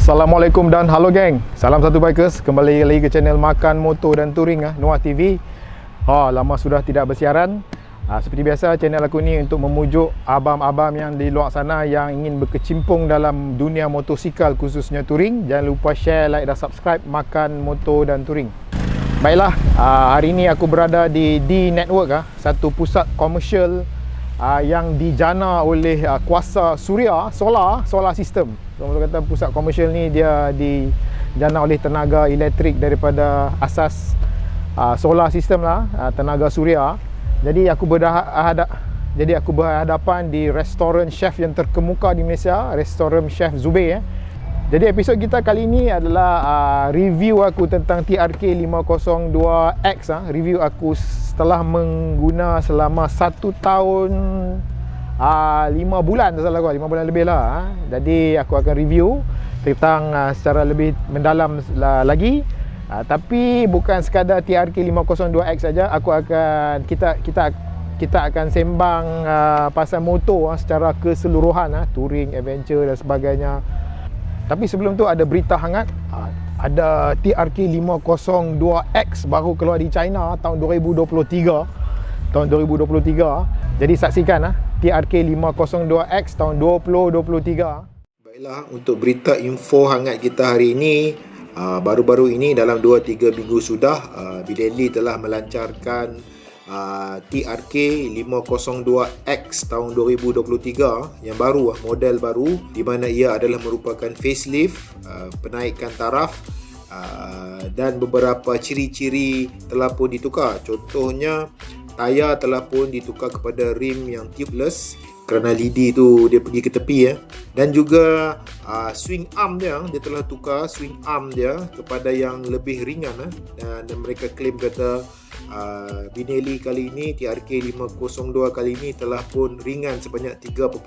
Assalamualaikum dan halo geng. Salam satu bikers. Kembali lagi ke channel Makan Motor dan Touring Noah TV. Lama sudah tidak bersiaran. Seperti biasa, channel aku ni untuk memujuk abang-abang yang di luar sana yang ingin berkecimpung dalam dunia motosikal, khususnya touring. Jangan lupa share, like dan subscribe Makan Motor dan Touring. Baiklah, hari ini aku berada di D-Network, satu pusat komersial yang dijana oleh kuasa suria, solar system. Orang kata pusat komersial ni dia dijana oleh tenaga elektrik daripada asas solar system lah, tenaga suria. Jadi aku berhadapan di restoran chef yang terkemuka di Malaysia, restoran Chef Zubair. Jadi episod kita kali ini adalah review aku tentang TRK 502X. Review aku setelah mengguna selama 1 tahun 5 bulan, tak salah aku, 5 bulan lebih lah. Jadi aku akan review tentang secara lebih mendalam lagi. Tapi bukan sekadar TRK 502X saja. Kita akan sembang pasal motor secara keseluruhan, touring, adventure dan sebagainya. Tapi sebelum tu ada berita hangat. Ada TRK 502X baru keluar di China tahun 2023. Jadi saksikan TRK 502X tahun 2023. Baiklah, untuk berita info hangat kita hari ini, baru-baru ini dalam 2-3 minggu sudah, Benelli telah melancarkan TRK 502X tahun 2023 yang baru, model baru, di mana ia adalah merupakan facelift, penaikan taraf, dan beberapa ciri-ciri telah pun ditukar. Contohnya, tayar telah pun ditukar kepada rim yang tubeless kerana lidi tu dia pergi ke tepi dan juga swing arm dia telah tukar swing arm dia kepada yang lebih ringan dan mereka claim kata Benelli kali ini, TRK 502 kali ini telah pun ringan sebanyak 3.6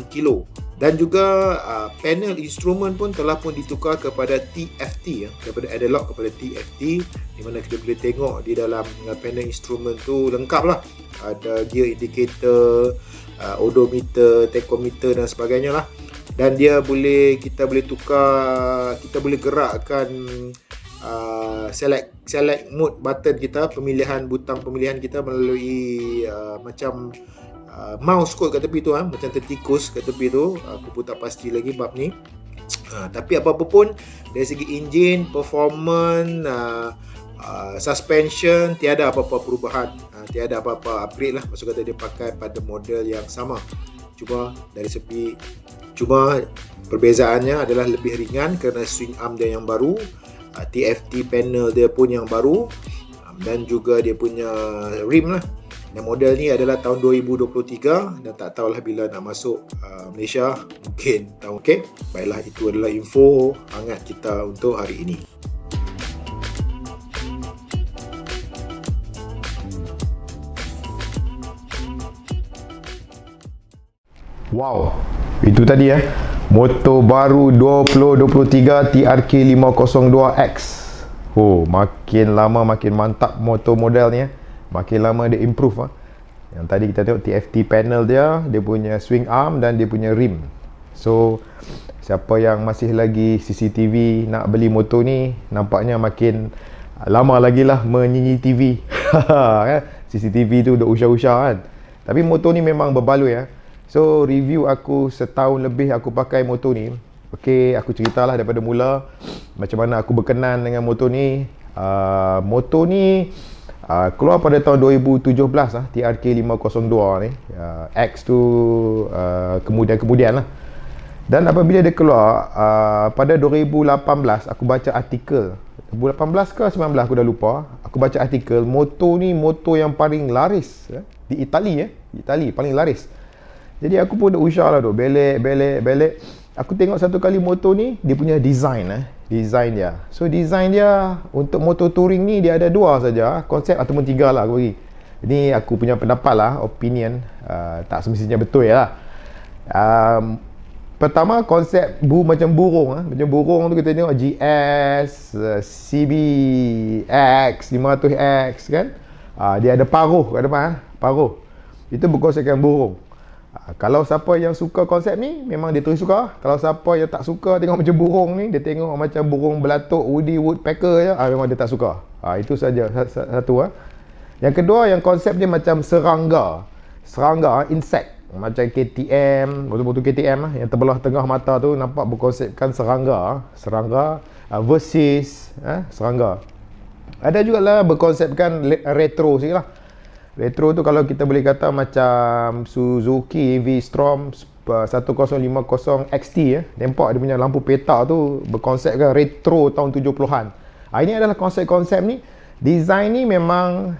kilo. Dan juga panel instrumen pun telah pun ditukar kepada TFT, daripada analog kepada TFT, di mana kita boleh tengok di dalam panel instrumen tu lengkap lah. Ada gear indicator, odometer, tachometer dan sebagainya lah. Dan kita boleh tukar, kita boleh gerakkan select mode button kita, butang pemilihan kita melalui macam mouse kot kat tepi tu, macam tertikus kat tepi tu. Aku pun tak pasti lagi bab ni. Tapi apa-apa pun, dari segi enjin, performance, suspension, tiada apa-apa perubahan, tiada apa-apa upgrade lah. Maksud kata dia pakai pada model yang sama. Cuma perbezaannya adalah lebih ringan kerana swing arm dia yang baru, TFT panel dia pun yang baru, dan juga dia punya rim lah. Dan model ni adalah tahun 2023 dan tak tahulah bila nak masuk Malaysia, mungkin tahun Baiklah, itu adalah info hangat kita untuk hari ini. Wow, itu tadi motor baru 2023 TRK 502X. Makin lama makin mantap motor model ni. Makin lama dia improve. Yang tadi kita tengok TFT panel dia punya swing arm dan dia punya rim. So siapa yang masih lagi CCTV nak beli motor ni, nampaknya makin lama lagi lah menyinyi TV. CCTV tu dah usah-usah kan. Tapi motor ni memang berbaloi So review aku setahun lebih aku pakai motor ni. Aku ceritalah daripada mula macam mana aku berkenan dengan motor ni. Motor ni keluar pada tahun 2017 TRK 502 ni. X tu kemudian lah. Dan apabila dia keluar pada 2018, aku baca artikel 2018 ke 19 aku dah lupa. Aku baca artikel motor ni motor yang paling laris di Itali Itali paling laris. Jadi aku pun dah usah lah belek. Aku tengok satu kali motor ni, dia punya design design dia. So design dia untuk motor touring ni dia ada 2 saja, konsep ataupun 3 lah aku bagi. Ini aku punya pendapat lah, opinion, tak semestinya betul lah. Pertama, konsep macam burung macam burung tu kita tengok GS, CBX, 500X kan. Dia ada paruh kat depan, paruh. Itu berkonsepkan burung. Kalau siapa yang suka konsep ni, memang dia terus suka. Kalau siapa yang tak suka tengok macam burung ni, dia tengok macam burung belatuk Woody Woodpecker je, memang dia tak suka. Itu saja satu. Yang kedua, yang konsep dia macam serangga. Serangga, insect. Macam KTM, betul-betul KTM yang terbelah tengah mata tu, nampak berkonsepkan serangga. Serangga versus serangga. Ada juga lah berkonsepkan retro sikit lah. Retro tu kalau kita boleh kata macam Suzuki V-Strom 1050 XT nampak dia punya lampu petak tu berkonsepkan retro tahun 70-an. Ini adalah konsep-konsep ni. Design ni memang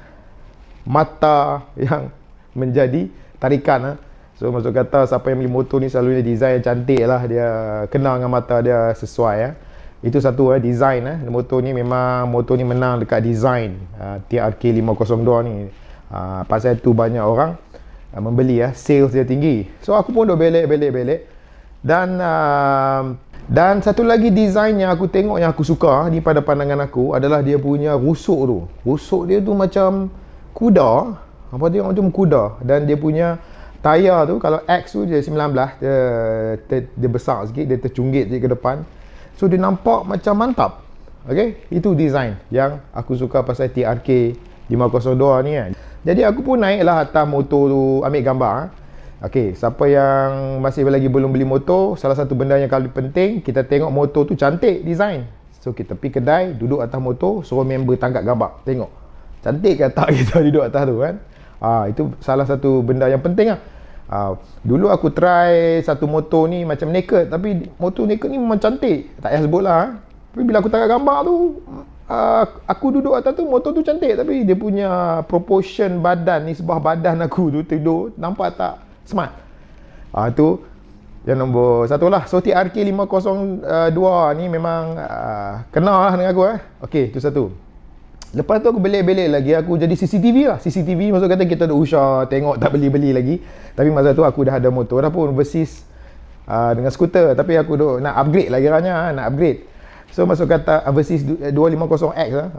mata yang menjadi tarikan. So maksud kata siapa yang beli motor ni selalunya design yang cantik lah, dia kenal dengan mata dia sesuai. Itu satu design. Motor ni memang menang dekat design TRK 502 ni. Pasal itu banyak orang membeli sales dia tinggi. So aku pun dah belik. Dan satu lagi design yang aku tengok yang aku suka ni pada pandangan aku adalah dia punya rusuk tu. Rusuk dia tu macam kuda. Apa tengok macam kuda. Dan dia punya tayar tu kalau X tu dia 19, dia besar sikit, dia tercunggit sikit ke depan. So dia nampak macam mantap. Okay, itu design yang aku suka pasal TRK 502 ni kan. Jadi aku pun naiklah atas motor tu ambil gambar. Okey, siapa yang masih lagi belum beli motor, salah satu benda yang paling penting, kita tengok motor tu cantik design. So kita pergi kedai, duduk atas motor, suruh member tangkap gambar. Tengok. Cantik ke tak kita duduk atas tu kan? Itu salah satu benda yang penting lah. Dulu aku try satu motor ni macam naked, tapi motor naked ni memang cantik. Tak payah sebut lah. Tapi bila aku tangkap gambar tu, aku duduk atas tu, motor tu cantik, tapi dia punya proportion badan, nisbah badan aku tu tidur, nampak tak smart. Tu yang nombor satu lah. So TRK 502 ni memang kena lah dengan aku. Okey, tu satu. Lepas tu aku belik-belik lagi, aku jadi CCTV lah. CCTV maksud kata kita dah usah tengok, tak beli-beli lagi. Tapi masa tu aku dah ada motor dah pun, versus dengan skuter. Tapi aku nak upgrade lagi kiranya, nak upgrade. So masuk kata versus 250X lah.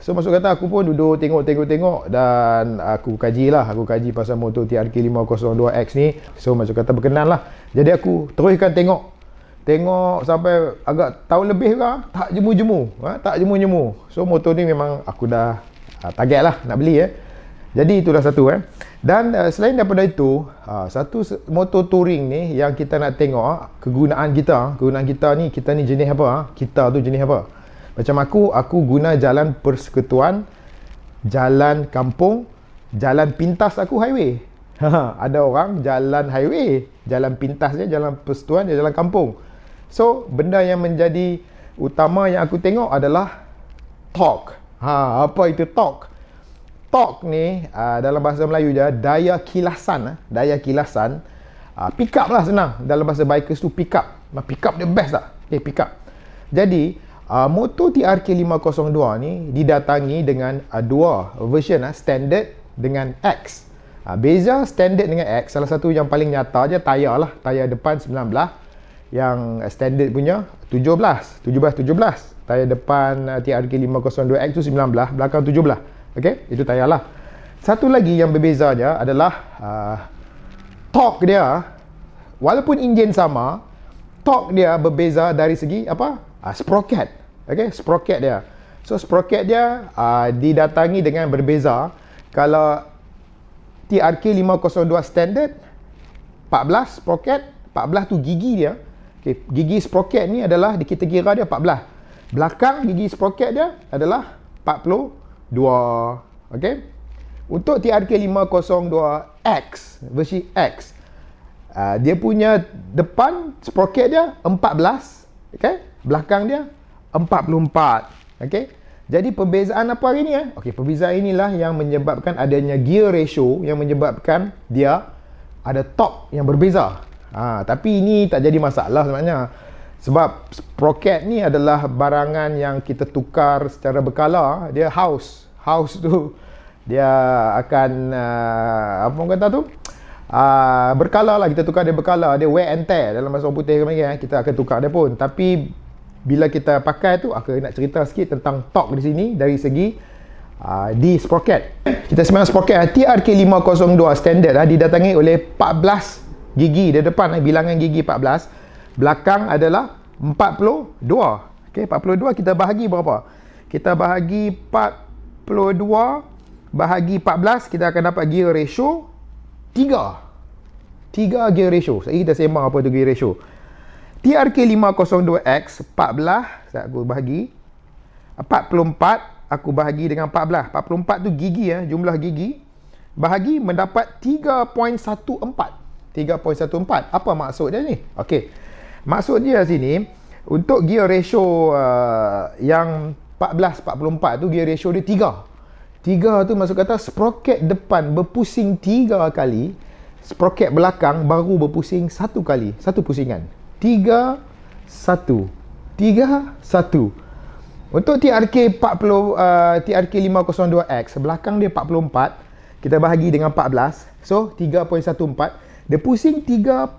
So masuk kata aku pun duduk tengok dan aku kaji pasal motor TRK 502X ni. So masuk kata berkenan lah. Jadi aku teruskan tengok sampai agak tahun lebih ke, tak jemu-jemu. So motor ni memang aku dah target lah nak beli. Jadi itulah satu. Dan selain daripada itu, satu motor touring ni yang kita nak tengok kegunaan kita ni, kita ni jenis apa? Kita tu jenis apa? Macam aku guna jalan persekutuan, jalan kampung, jalan pintas aku highway. Ada orang jalan highway, jalan pintas dia, jalan persekutuan dia, jalan kampung. So benda yang menjadi utama yang aku tengok adalah torque. Apa itu torque? Torque ni dalam bahasa Melayu je daya kilasan. Pick up lah senang. Dalam bahasa bikers tu pick up. Pick up dia best tak? Pick up. Jadi motor TRK 502 ni didatangi dengan dua version, standard dengan X. Beza standard dengan X, salah satu yang paling nyata je tayar lah. Tayar depan 19, yang standard punya 17. Tayar depan TRK 502X tu 19, belakang 17. Okey, itu tayar lah. Satu lagi yang berbeza dia adalah torque dia. Walaupun enjin sama, torque dia berbeza dari segi apa? Sprocket. Okey, sprocket dia. So sprocket dia didatangi dengan berbeza. Kalau TRK 502 standard 14 sprocket, 14 tu gigi dia. Okay, gigi sprocket ni adalah kita kira dia 14. Belakang gigi sprocket dia adalah 42. Okey. Untuk TRK 502X versi X, dia punya depan sprocket dia 14, okey. Belakang dia 44. Okey. Jadi perbezaan apa hari ni? Okey, perbezaan inilah yang menyebabkan adanya gear ratio, yang menyebabkan dia ada torque yang berbeza. Tapi ini tak jadi masalah sebenarnya. Sebab sprocket ni adalah barangan yang kita tukar secara berkala. Dia house tu dia akan apa orang kata tu? Berkala lah, kita tukar dia berkala. Dia wear and tear dalam bahasa orang putih kita akan tukar dia pun. Tapi bila kita pakai tu, aku nak cerita sikit tentang torque di sini dari segi di sprocket. Kita sebenarnya sprocket TRK 502 standard didatangi oleh 14 Gigi dia depan, bilangan gigi 14. Belakang adalah 42. Okey, 42 kita bahagi berapa? Kita bahagi 42 bahagi 14, kita akan dapat gear ratio 3. 3 gear ratio. Jadi kita sembang apa tu gear ratio. TRK 502X 14, aku bahagi 44, aku bahagi dengan 14. 44 tu gigi jumlah gigi. Bahagi mendapat 3.14. 3.14. Apa maksud dia ni? Okey. Maksud dia sini untuk gear ratio yang 44 tu gear ratio dia 3. 3 tu maksud kata sproket depan berpusing 3 kali, sproket belakang baru berpusing 1 kali, 1 pusingan. 3 1 3 1. Untuk TRK 502X, belakang dia 44, kita bahagi dengan 14, so 3.14. Dia pusing 3.14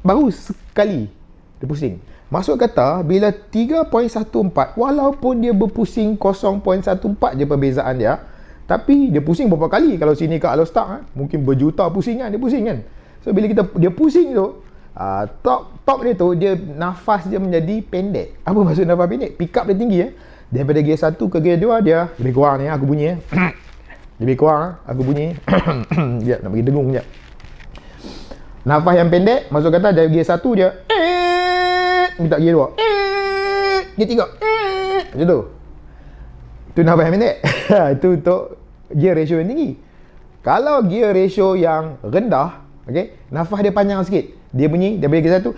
baru sekali dia pusing. Maksud kata bila 3.14 walaupun dia berpusing 0.14 je perbezaan dia, tapi dia pusing berapa kali. Kalau sini kat Alostar mungkin berjuta pusingan dia pusing kan. So bila dia pusing tu, torque dia tu, dia nafas dia menjadi pendek. Apa maksud nafas pendek? Pick up dia tinggi daripada gear 1 ke gear 2 dia lebih kurang ni aku bunyi lebih kurang aku bunyi. Sekejap nak bagi dengung sekejap. Nafas yang pendek maksud kata dari gear 1 dia minta gear 2 gear 3 macam tu. Itu nafas yang pendek. Itu untuk gear ratio yang tinggi. Kalau gear ratio yang rendah, okey, nafas dia panjang sikit. Dia bunyi daripada gear 1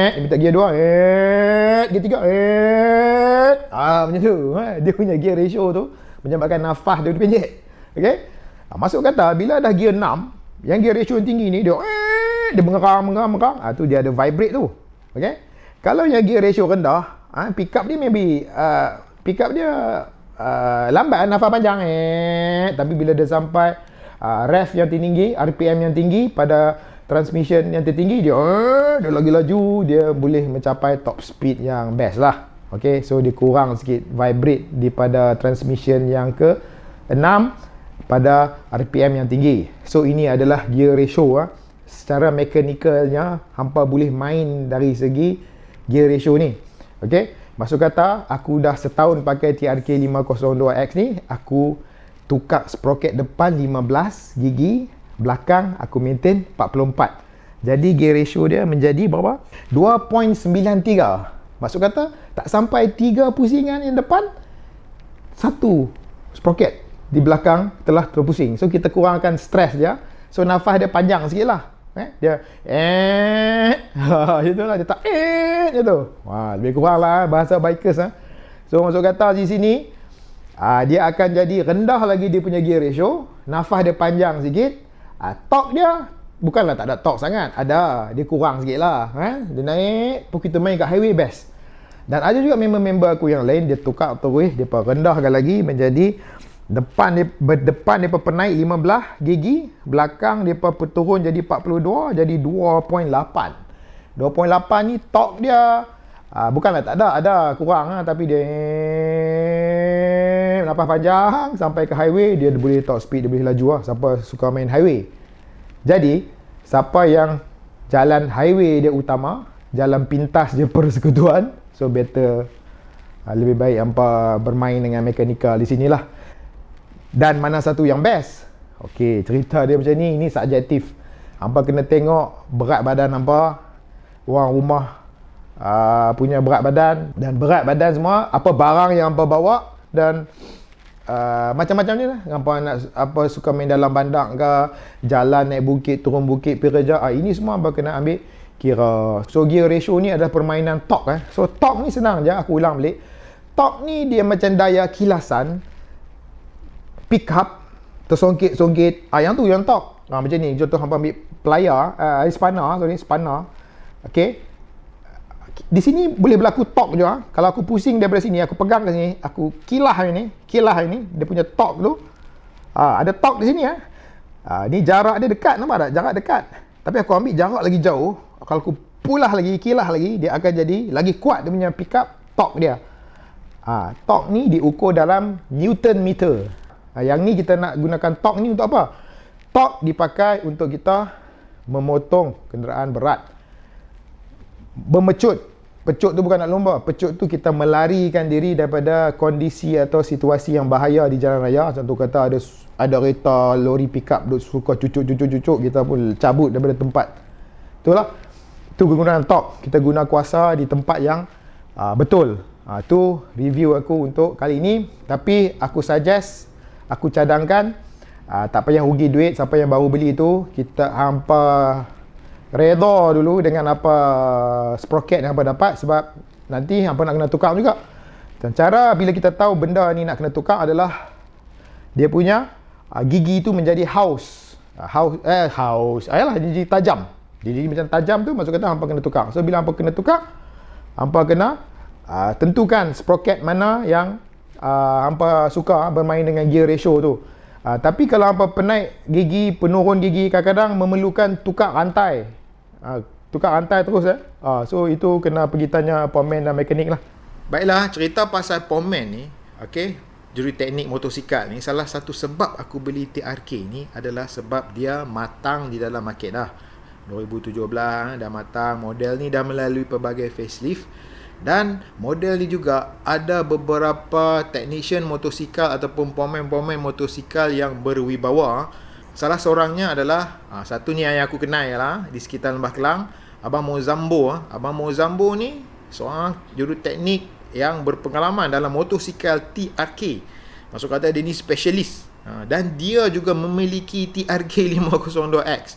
dia minta gear 2 gear 3 macam tu. Dia punya gear ratio tu menyebabkan nafas dia pendek. Okey? Masuk kata bila dah gear 6, yang gear ratio yang tinggi ni dia mengerang. Tu dia ada vibrate tu. Okey? Kalau yang gear ratio rendah, pick up dia maybe lambat, nafas panjang tapi bila dia sampai ref yang tinggi, RPM yang tinggi pada transmission yang tertinggi, dia lagi laju, dia boleh mencapai top speed yang best lah. Okay, so dia kurang sikit vibrate daripada transmission yang ke-6 pada RPM yang tinggi. So ini adalah gear ratio. Secara mekanikalnya hampa boleh main dari segi gear ratio ni. Okay, maksud kata aku dah setahun pakai TRK 502X ni, aku tukar sproket depan 15 gigi, belakang aku maintain 44. Jadi gear ratio dia menjadi berapa? 2.93. Maksud kata tak sampai 3 pusingan yang depan, 1 sproket di belakang telah terpusing. So kita kurangkan stres dia. So nafas dia panjang sikit lah. Dia macam tu lah. Dia tak macam tu. Wah, lebih kurang lah bahasa bikers. So maksud kata di sini dia akan jadi rendah lagi dia punya gear ratio. Nafas dia panjang sikit. Torque dia bukanlah tak ada torque sangat. Ada. Dia kurang sikit lah. Dia naik pun kita main kat highway best. Dan ada juga member-member aku yang lain, dia tukar terus, dia rendahkan lagi menjadi depan dia penaik 15 gigi, belakang dia turun jadi 42, jadi 2.8. 2.8 ni torque dia bukanlah tak ada kurang tapi dia nafas panjang sampai ke highway, dia boleh top speed, dia boleh laju siapa suka main highway. Jadi siapa yang jalan highway dia utama, jalan pintas je persekutuan, so better lebih baik hampa bermain dengan mekanikal di sinilah. Dan mana satu yang best? Okey, cerita dia macam ni, ini subjektif. Hampa kena tengok berat badan hampa, orang rumah punya berat badan, dan berat badan semua, apa barang yang hampa bawa, dan macam-macam ni lah. Hampa nak suka main dalam bandar ke, jalan naik bukit, turun bukit, pergi kerja, ini semua hampa kena ambil kira. So gear ratio ni adalah permainan torque. So torque ni senang je, aku ulang balik. Torque ni dia macam daya kilasan, pick up, tersongkit-songkit. Yang tu yang torque. Macam ni, contoh hampa ambil pelayar, spanner. Okay, di sini boleh berlaku torque je. Kalau aku pusing daripada sini, aku pegang ke sini, aku kilah ini, dia punya torque tu. Ada torque di sini. Ni jarak dia dekat, nampak tak? Jarak dekat. Tapi aku ambil jarak lagi jauh, kalau aku kilah lagi, dia akan jadi lagi kuat dia punya pick up torque dia. Torque ni diukur dalam Newton meter. Yang ni kita nak gunakan torque ni untuk apa? Torque dipakai untuk kita memotong kenderaan berat. Bermecut. Pecut tu bukan nak lomba. Pecut tu kita melarikan diri daripada kondisi atau situasi yang bahaya di jalan raya. Contoh kata ada kereta, lori pickup duk suka cucuk, kita pun cabut daripada tempat. Itulah. Itu kegunaan torque. Kita guna kuasa di tempat yang betul. Tu review aku untuk kali ini. Tapi aku suggest, aku cadangkan, tak payah rugi duit siapa yang baru beli tu. Kita hampa redha dulu dengan apa sprocket yang hampa dapat, sebab nanti hampa nak kena tukar juga. Dan cara bila kita tahu benda ni nak kena tukar adalah dia punya gigi tu menjadi house. Ayalah gigi tajam. Gigi macam tajam tu maksud kata hampa kena tukar. So bila hampa kena tukar, hampa kena tentukan sprocket mana yang hampa suka bermain dengan gear ratio tu. Tapi kalau hampa penaik gigi, penurun gigi, kadang-kadang memerlukan tukar rantai. Tukar rantai terus so itu kena pergi tanya pomen dan mekanik lah. Baiklah, cerita pasal pomen ni, okey, juruteknik motosikal ni, salah satu sebab aku beli TRK ni adalah sebab dia matang di dalam market dah. 2017 dah matang, model ni dah melalui pelbagai facelift. Dan model ni juga ada beberapa technician motosikal ataupun pomen-pomen motosikal yang berwibawa. Salah seorangnya adalah satu ni yang aku kenal lah di sekitar Lembah Kelang, Abang Mozambo. Abang Mozambo ni seorang juruteknik yang berpengalaman dalam motosikal TRK. Maksud kata dia ni specialist. Dan dia juga memiliki TRK 502X.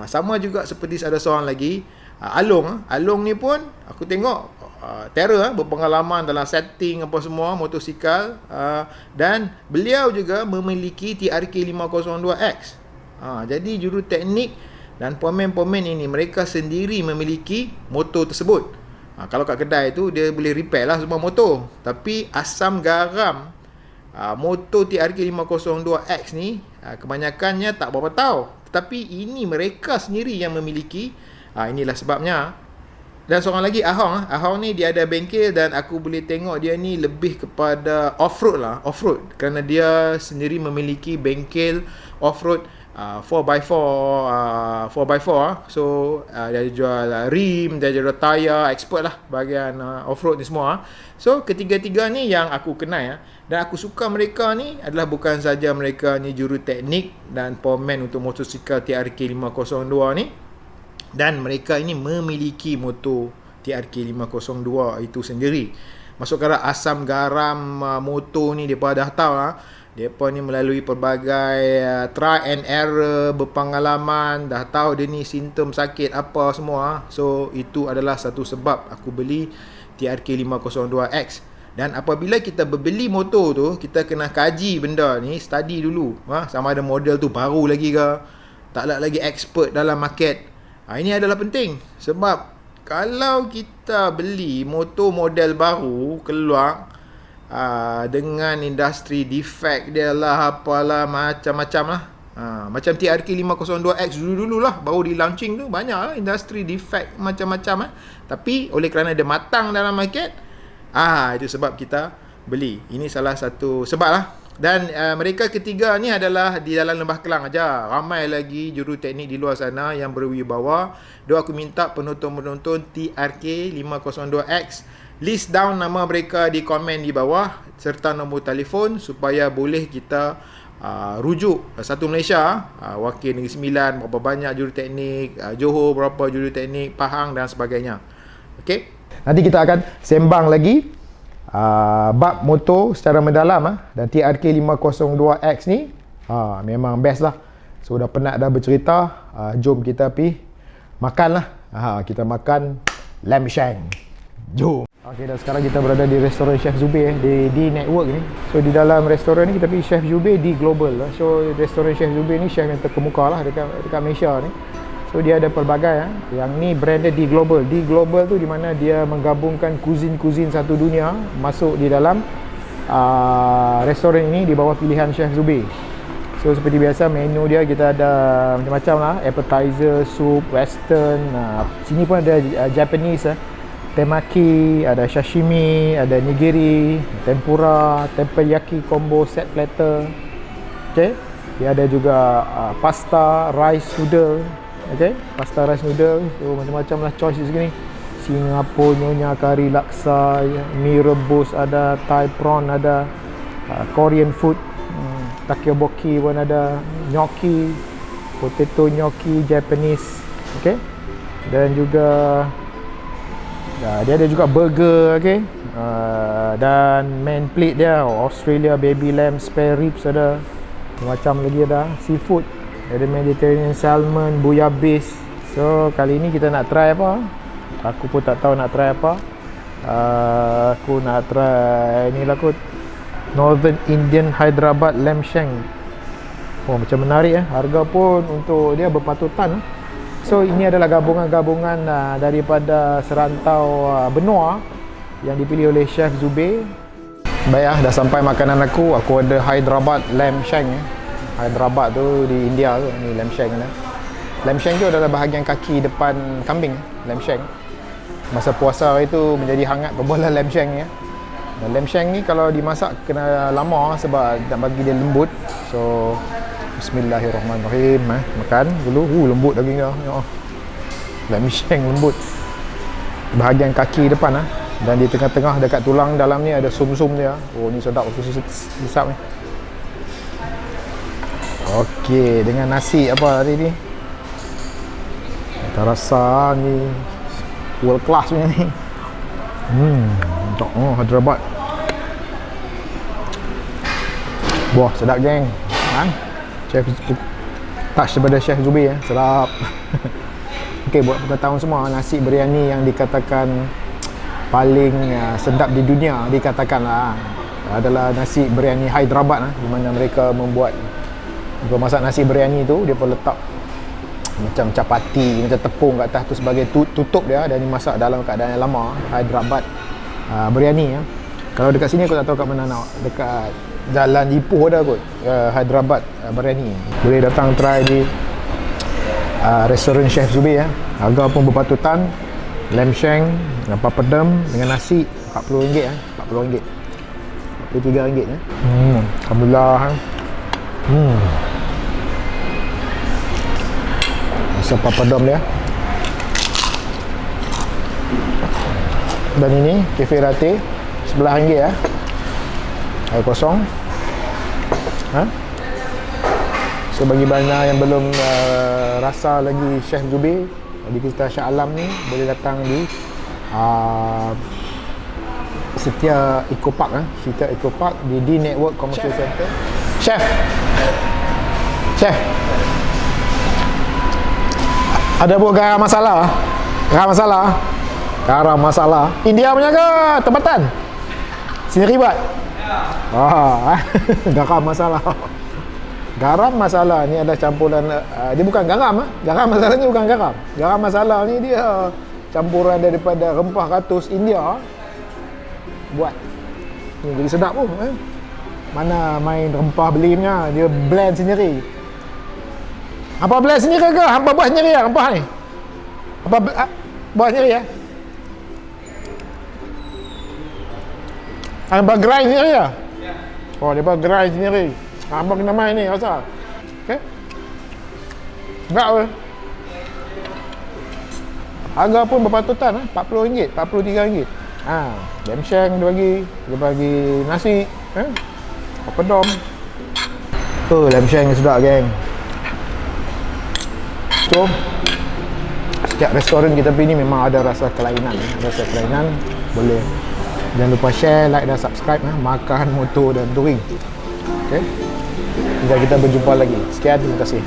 Sama juga seperti ada seorang lagi, Along. Along ni pun aku tengok terror, berpengalaman dalam setting apa semua motosikal, dan beliau juga memiliki TRK 502X. Jadi juruteknik dan pomen-pomen ini mereka sendiri memiliki motor tersebut. Kalau kat kedai tu dia boleh repair lah semua motor, tapi asam garam motor TRK 502X ni kebanyakannya tak berapa tahu. Tetapi ini mereka sendiri yang memiliki. Inilah sebabnya. Dan seorang lagi, Ahong. Ahong ni dia ada bengkel dan aku boleh tengok dia ni lebih kepada off-road lah. Off-road. Kerana dia sendiri memiliki bengkel off-road 4x4. So dia jual rim, dia jual tayar, expert lah bahagian off-road ni semua. So ketiga-tiga ni yang aku kenal. Dan aku suka mereka ni adalah bukan saja mereka ni juruteknik dan pomen untuk motosikal TRK 502 ni. Dan mereka ini memiliki motor TRK 502 itu sendiri. Masuk kata asam garam motor ni mereka dah tahu lah. Mereka ni melalui pelbagai try and error, berpengalaman, dah tahu dia ni simptom sakit apa semua. So itu adalah satu sebab aku beli TRK 502X. Dan apabila kita berbeli motor tu, kita kena kaji benda ni, study dulu. Sama ada model tu baru lagi ke, tak ada lagi expert dalam market. Ini adalah penting. Sebab kalau kita beli motor model baru keluar dengan industri defect dia lah, apalah, macam-macam lah. Macam TRK 502X dulu-dulu lah, baru di launching tu banyak lah industri defect macam-macam lah. Tapi oleh kerana dia matang dalam market, itu sebab kita beli. Ini salah satu sebab lah. Dan mereka ketiga ni adalah di dalam Lembah Kelang aja. Ramai lagi juruteknik di luar sana yang berwibawa. Aku minta penonton-penonton TRK 502X list down nama mereka di komen di bawah serta nombor telefon supaya boleh kita rujuk satu Malaysia, Wakil Negeri Sembilan berapa banyak juruteknik, Johor berapa juruteknik, Pahang dan sebagainya. Okey. Nanti kita akan sembang lagi bab motor secara mendalam. Dan TRK 502X ni memang best lah. So dah penat dah bercerita, jom kita pergi makan lah. Kita makan lamb shank. Jom. Okay, dan sekarang kita berada di restoran Chef Zubir di network ni. So di dalam restoran ni kita pergi Chef Zubir di global lah. So restoran Chef Zubir ni chef yang terkemuka lah dekat Malaysia ni. So dia ada pelbagai Yang ni branded di global. Di global tu di mana dia menggabungkan kuisine-kuisine satu dunia masuk di dalam restoran ini di bawah pilihan Chef Zubir. So seperti biasa menu dia kita ada macam-macam lah, appetizer, soup, western. Sini pun ada Japanese temaki, ada sashimi, ada nigiri, tempura, teppanyaki combo set platter. Okay. Dia ada juga pasta rice noodle. Okay, pasta rice noodle. So macam-macam lah choice di sini. Singapore, nyonya kari laksa, mie rebus ada, Thai prawn ada, Korean food, takoyaki pun ada, gnocchi, potato gnocchi, Japanese. Okay, dan juga dia ada juga burger. Okay, dan main plate dia Australia baby lamb spare ribs ada, macam lagi ada seafood, ada Mediterranean salmon, bouillabaisse. So kali ni kita nak try apa? Aku pun tak tahu nak try apa. Aku nak try ni lah kot, Northern Indian Hyderabad lamb shank. Oh, macam menarik harga pun untuk dia berpatutan. So ini adalah gabungan-gabungan daripada serantau benua yang dipilih oleh Chef Zubir. Baik dah sampai makanan aku ada Hyderabad lamb shank. Hyderabad tu di India tu, ni lamb shank ni. Lamb shank tu adalah bahagian kaki depan kambing, lamb shank. Masa puasa itu menjadi hangat berbola lamb shank ya. Dan lamb shank ni kalau dimasak kena lama sebab nak bagi dia lembut. So bismillahirrahmanirrahim. Makan dulu. Lembut daging dia. Ya. Lamb shank lembut. Bahagian kaki depan dan di tengah-tengah dekat tulang dalam ni ada sum-sum dia. Oh ni sedap, aku hisap ni. Okey, dengan nasi apa tadi ni? Kita rasa ni world class punya ni. Hyderabad. Wah, sedap geng. Chef touch daripada Chef Zubir sedap. Okey, buat pengetahuan semua, nasi biryani yang dikatakan paling sedap di dunia dikatakanlah adalah nasi biryani Hyderabad di mana mereka masak nasi biryani tu, dia pun letak macam capati, macam tepung kat atas tu sebagai tutup dia, dan dimasak dalam keadaan yang lama. Hyderabad biryani Kalau dekat sini aku tak tahu kat mana nak. Dekat Jalan Ipoh ada kot, Hyderabad biryani. Boleh datang try di restoran Chef Zubir Harga pun berpatutan. Lamb shank dengan papadum dengan nasi RM40, RM40, RM43 Alhamdulillah. Rasa papadum dia. Dan ini cafe latte RM11 air kosong. So bagi banyak yang belum rasa lagi Chef Zubir di Kisah Shah Alam ni, boleh datang di Setia Eco Park Setia Eco Park di D-Network Commercial Center. Chef ada buat garam masala? Garam masala India punya ke tempatan? Sendiri buat? Garam masala ni ada campuran, dia bukan garam garam masala ni bukan garam. Garam masala ni dia campuran daripada rempah ratus India buat. Ni jadi sedap pun Mana main rempah beli punya, dia blend sendiri. Hampa blend sendiri ke? Hampa buat sendiri rempah ni? Hampa buat sendiri Hampa grind sendiri Oh, dia grind sendiri. Hampa kena main ni rasa. Okey. Enggak apa. Harga pun berpatutan RM40, RM43. Lamb shank dia bagi nasi, papadum. Lamb shank ni sedap geng. So setiap restoran kita pergi ni memang ada rasa kelainan. Boleh jangan lupa share, like dan subscribe Makan, Motor dan Touring. Okey. Hingga kita berjumpa lagi. Sekian, terima kasih.